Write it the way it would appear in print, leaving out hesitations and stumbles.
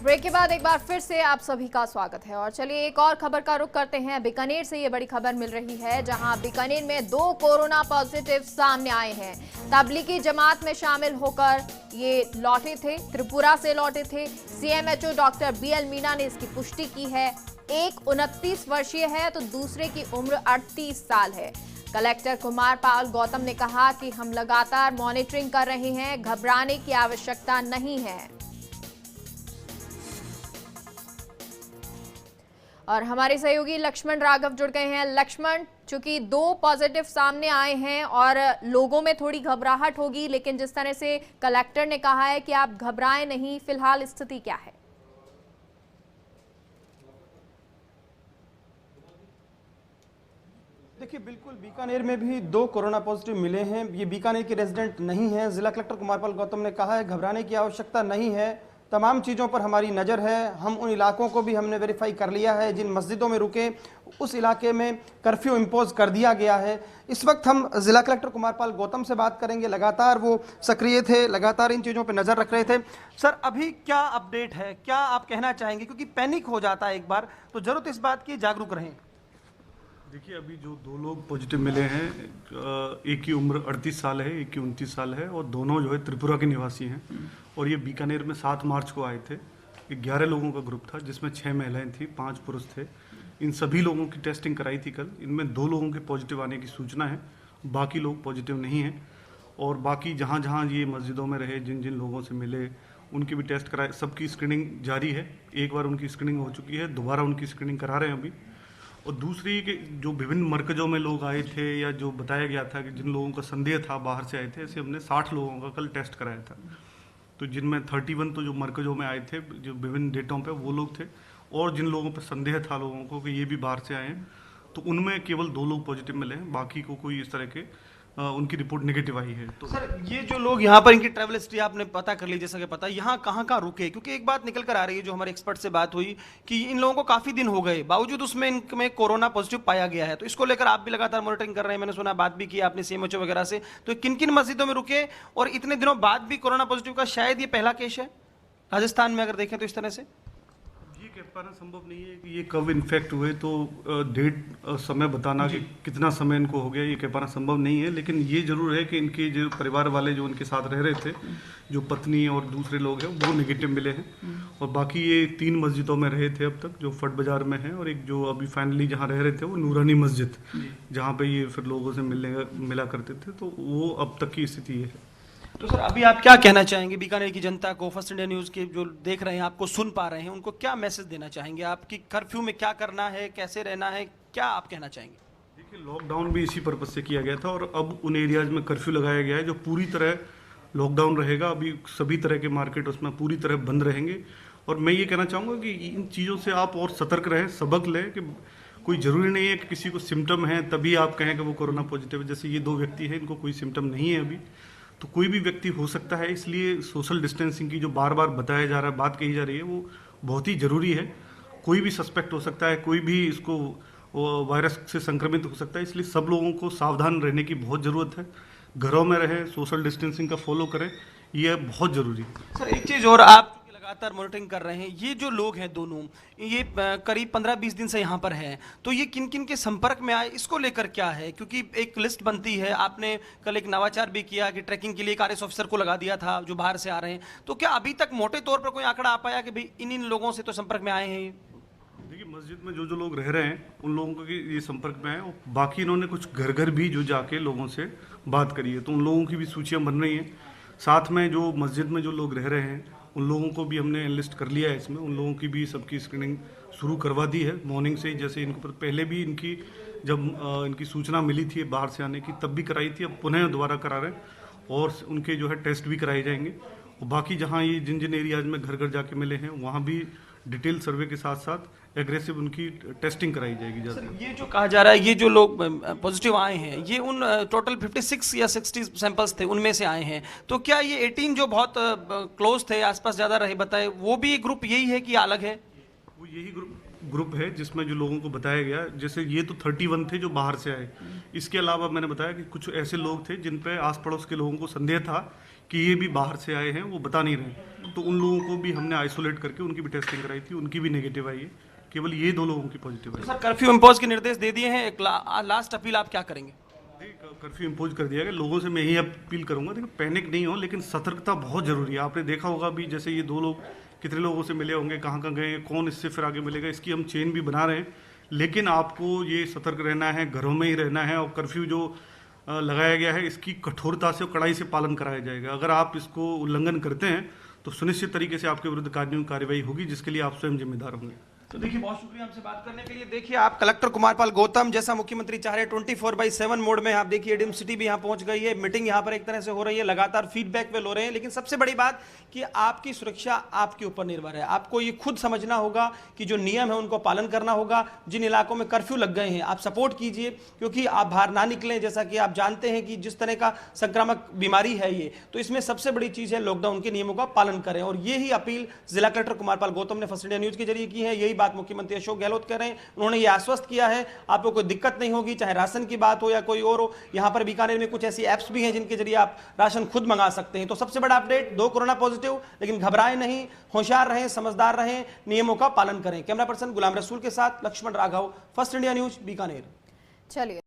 Break के बाद एक बार फिर से आप सभी का स्वागत है और चलिए एक और खबर का रुख करते हैं। बीकानेर से ये बड़ी खबर मिल रही है, जहां बीकानेर में 2 कोरोना पॉजिटिव सामने आए हैं। तबलीगी जमात में शामिल होकर ये लौटे थे, त्रिपुरा से लौटे थे। सीएमएचओ डॉक्टर बीएल मीना ने इसकी पुष्टि की है। एक 29 वर्षीय है तो दूसरे की उम्र 38 साल है। कलेक्टर कुमार पाल गौतम ने कहा कि हम लगातार मॉनिटरिंग कर रहे हैं, घबराने की आवश्यकता नहीं है। और हमारे सहयोगी लक्ष्मण राघव जुड़ गए हैं। लक्ष्मण, चूंकि 2 पॉजिटिव सामने आए हैं और लोगों में थोड़ी घबराहट होगी, लेकिन जिस तरह से कलेक्टर ने कहा है कि आप घबराएं नहीं, फिलहाल स्थिति क्या है? देखिए, बिल्कुल बीकानेर में भी 2 कोरोना पॉजिटिव मिले हैं। ये बीकानेर के रेजिडेंट नहीं हैं। जिला कलेक्टर कुमारपाल गौतम ने कहा है घबराने की आवश्यकता नहीं है, तमाम चीज़ों पर हमारी नज़र है। हम उन इलाकों को भी हमने वेरीफाई कर लिया है जिन मस्जिदों में रुके, उस इलाके में कर्फ्यू इम्पोज कर दिया गया है। इस वक्त हम जिला कलेक्टर कुमारपाल गौतम से बात करेंगे। लगातार वो सक्रिय थे, लगातार इन चीज़ों पर नज़र रख रहे थे। सर, अभी क्या अपडेट है, क्या आप कहना चाहेंगे? क्योंकि पैनिक हो जाता है एक बार, तो जरूरत इस बात की जागरूक रहें। देखिए, अभी जो 2 लोग पॉजिटिव मिले हैं, एक की उम्र 38 साल है, एक की 29 साल है और दोनों जो है त्रिपुरा के निवासी हैं। और ये बीकानेर में 7 मार्च को आए थे। 11 लोगों का ग्रुप था जिसमें 6 महिलाएं थी, 5 पुरुष थे। इन सभी लोगों की टेस्टिंग कराई थी कल। इनमें 2 लोगों के पॉजिटिव आने की सूचना है, बाकी लोग पॉजिटिव नहीं हैं। और बाकी जहाँ जहाँ ये मस्जिदों में रहे, जिन जिन लोगों से मिले, उनकी भी टेस्ट कराए। सबकी स्क्रीनिंग जारी है। एक बार उनकी स्क्रीनिंग हो चुकी है, दोबारा उनकी स्क्रीनिंग करा रहे हैं अभी। और दूसरी कि जो विभिन्न मरकज़ों में लोग आए थे या जो बताया गया था कि जिन लोगों का संदेह था बाहर से आए थे, ऐसे हमने 60 लोगों का कल टेस्ट कराया था। तो जिनमें 31 तो जो मरकज़ों में आए थे, जो विभिन्न डेटों पे वो लोग थे, और जिन लोगों पर संदेह था लोगों को कि ये भी बाहर से आए हैं, तो उनमें केवल 2 लोग पॉजिटिव मिले हैं। बाकी को कोई इस तरह के उनकी रिपोर्ट नेगेटिव आई है। तो सर, ये जो लोग यहाँ पर, इनकी ट्रैवल हिस्ट्री आपने पता कर ली, जैसा कि पता यहाँ कहाँ रुके? क्योंकि एक बात निकल कर आ रही है, जो हमारे एक्सपर्ट से बात हुई, कि इन लोगों को काफी दिन हो गए, बावजूद उसमें इनमें कोरोना पॉजिटिव पाया गया है। तो इसको लेकर आप भी लगातार मॉनिटरिंग कर रहे हैं। मैंने सुना, बात भी की आपने सीएमएचओ वगैरह से। तो किन किन मस्जिदों में रुके और इतने दिनों बाद भी कोरोना पॉजिटिव का शायद ये पहला केस है राजस्थान में, अगर देखें तो इस तरह से? ये कह पाना संभव नहीं है कि ये कब इन्फेक्ट हुए, तो डेट समय बताना कि कितना समय इनको हो गया, ये कह पाना संभव नहीं है। लेकिन ये जरूर है कि इनके जो परिवार वाले जो उनके साथ रह रहे थे, जो पत्नी और दूसरे लोग हैं, वो नेगेटिव मिले हैं। और बाकी ये 3 मस्जिदों में रहे थे अब तक, जो फट बाजार में है, और एक जो अभी फाइनली जहाँ रह रहे थे वो नूरानी मस्जिद, जहाँ पे ये फिर लोगों से मिला करते थे। तो वो अब तक की स्थिति है। तो सर, अभी आप क्या कहना चाहेंगे बीकानेर की जनता को? फर्स्ट इंडिया न्यूज़ के जो देख रहे हैं, आपको सुन पा रहे हैं, उनको क्या मैसेज देना चाहेंगे? आपकी कर्फ्यू में क्या करना है, कैसे रहना है, क्या आप कहना चाहेंगे? देखिए, लॉकडाउन भी इसी पर्पज से किया गया था, और अब उन एरियाज में कर्फ्यू लगाया गया है जो पूरी तरह लॉकडाउन रहेगा। अभी सभी तरह के मार्केट उसमें पूरी तरह बंद रहेंगे। और मैं ये कहना चाहूँगा कि इन चीज़ों से आप और सतर्क रहें, सबक लें कि कोई ज़रूरी नहीं है कि किसी को सिम्टम है तभी आप कहें कि वो कोरोना पॉजिटिव है। जैसे ये 2 व्यक्ति हैं, इनको कोई सिम्टम नहीं है अभी, तो कोई भी व्यक्ति हो सकता है। इसलिए सोशल डिस्टेंसिंग की जो बार बार बताया जा रहा है, बात कही जा रही है, वो बहुत ही ज़रूरी है। कोई भी सस्पेक्ट हो सकता है, कोई भी इसको वायरस से संक्रमित हो सकता है। इसलिए सब लोगों को सावधान रहने की बहुत ज़रूरत है। घरों में रहें, सोशल डिस्टेंसिंग का फॉलो करें, ये बहुत ज़रूरी है। सर, एक चीज़ और, आप लगातार मॉनिटरिंग कर रहे हैं, ये जो लोग हैं दोनों, ये करीब 15-20 दिन से यहाँ पर हैं, तो ये किन किन के संपर्क में आए, इसको लेकर क्या है? क्योंकि एक लिस्ट बनती है। आपने कल एक नवाचार भी किया कि ट्रैकिंग के लिए एक आरएस ऑफिसर को लगा दिया था जो बाहर से आ रहे हैं। तो क्या अभी तक मोटे तौर पर कोई आंकड़ा आ पाया कि भाई इन लोगों से तो संपर्क में आए हैं? देखिए, मस्जिद में जो जो लोग रह रहे हैं उन लोगों के ये संपर्क में आए, बाकी इन्होंने कुछ घर घर भी जो जाके लोगों से बात करी है, तो उन लोगों की भी सूचियाँ बन रही हैं। साथ में जो मस्जिद में जो लोग रह रहे हैं उन लोगों को भी हमने एनलिस्ट कर लिया है इसमें। उन लोगों की भी सबकी स्क्रीनिंग शुरू करवा दी है मॉर्निंग से ही। जैसे इनको पहले भी इनकी जब इनकी सूचना मिली थी बाहर से आने की, तब भी कराई थी, अब पुनः दोबारा करा रहे हैं। और उनके जो है टेस्ट भी कराए जाएंगे। और बाकी जहाँ ये जिन जिन एरियाज में घर घर जाके मिले हैं, वहाँ भी डिटेल सर्वे के साथ साथ एग्रेसिव उनकी टेस्टिंग कराई जाएगी। सर, ये जो कहा जा रहा है, ये जो लोग पॉजिटिव आए हैं, ये उन टोटल 56 या 60 सैंपल्स थे, उनमें से आए हैं। तो क्या ये 18 जो बहुत क्लोज थे, आसपास ज़्यादा रहे बताए, वो भी ग्रुप यही है कि अलग है? वो यही ग्रुप है जिसमें जो लोगों को बताया गया। जैसे ये तो 31 थे जो बाहर से आए। इसके अलावा मैंने बताया कि कुछ ऐसे लोग थे जिन पे आस पड़ोस के लोगों को संदेह था कि ये भी बाहर से आए हैं, वो बता नहीं रहे। तो उन लोगों को भी हमने आइसोलेट करके उनकी भी टेस्टिंग कराई थी, उनकी भी नेगेटिव आई है। केवल ये 2 लोगों की पॉजिटिव आई। सर कर्फ्यू इम्पोज के निर्देश दे दिए हैं, एक लास्ट अपील आप क्या करेंगे? कर्फ्यू इम्पोज कर दिया गया। लोगों से मैं यही अपील करूंगा, देखिए पैनिक नहीं हो, लेकिन सतर्कता बहुत जरूरी है। आपने देखा होगा भी, जैसे ये 2 लोग कितने लोगों से मिले होंगे, कहाँ कहाँ गए, कौन इससे फिर आगे मिलेगा, इसकी हम चेन भी बना रहे हैं। लेकिन आपको ये सतर्क रहना है, घरों में ही रहना है, और कर्फ्यू जो लगाया गया है इसकी कठोरता से और कड़ाई से पालन कराया जाएगा। अगर आप इसको उल्लंघन करते हैं तो सुनिश्चित तरीके से आपके विरुद्ध कानूनी कार्रवाई होगी, जिसके लिए आप स्वयं जिम्मेदार होंगे। तो देखिए, बहुत शुक्रिया हमसे बात करने के लिए। देखिए, आप कलेक्टर कुमारपाल गौतम जैसा मुख्यमंत्री चाह रहे 24/7 मोड में, आप देखिए एडीएम सिटी भी यहाँ पहुंच गई है, मीटिंग यहाँ पर एक तरह से हो रही है, लगातार फीडबैक वे लो रहे हैं। लेकिन सबसे बड़ी बात कि आपकी सुरक्षा आपके ऊपर निर्भर है। आपको ये खुद समझना होगा कि जो नियम है उनको पालन करना होगा। जिन इलाकों में कर्फ्यू लग गए हैं आप सपोर्ट कीजिए, क्योंकि आप बाहर ना निकलें। जैसा कि आप जानते हैं कि जिस तरह का संक्रामक बीमारी है ये, तो इसमें सबसे बड़ी चीज है लॉकडाउन के नियमों का पालन करें। और यही अपील जिला कलेक्टर कुमारपाल गौतम ने फर्स्ट इंडिया न्यूज के जरिए की है। यही बात मुख्यमंत्री अशोक गहलोत कह रहे हैं। उन्होंने ये आश्वस्त किया है आपको कोई दिक्कत नहीं होगी, चाहे राशन की बात हो या कोई और हो। यहां पर बीकानेर में कुछ ऐसी ऐप्स भी हैं जिनके जरिए आप राशन खुद मंगा सकते हैं। तो सबसे बड़ा अपडेट, 2 कोरोना पॉजिटिव, लेकिन घबराएं नहीं, होशियार रहें, समझदार रहें, नियमों का पालन करें। कैमरा पर्सन गुलाम रसूल के साथ Lakshman Raghav, First India News, Bikaner. चलिए।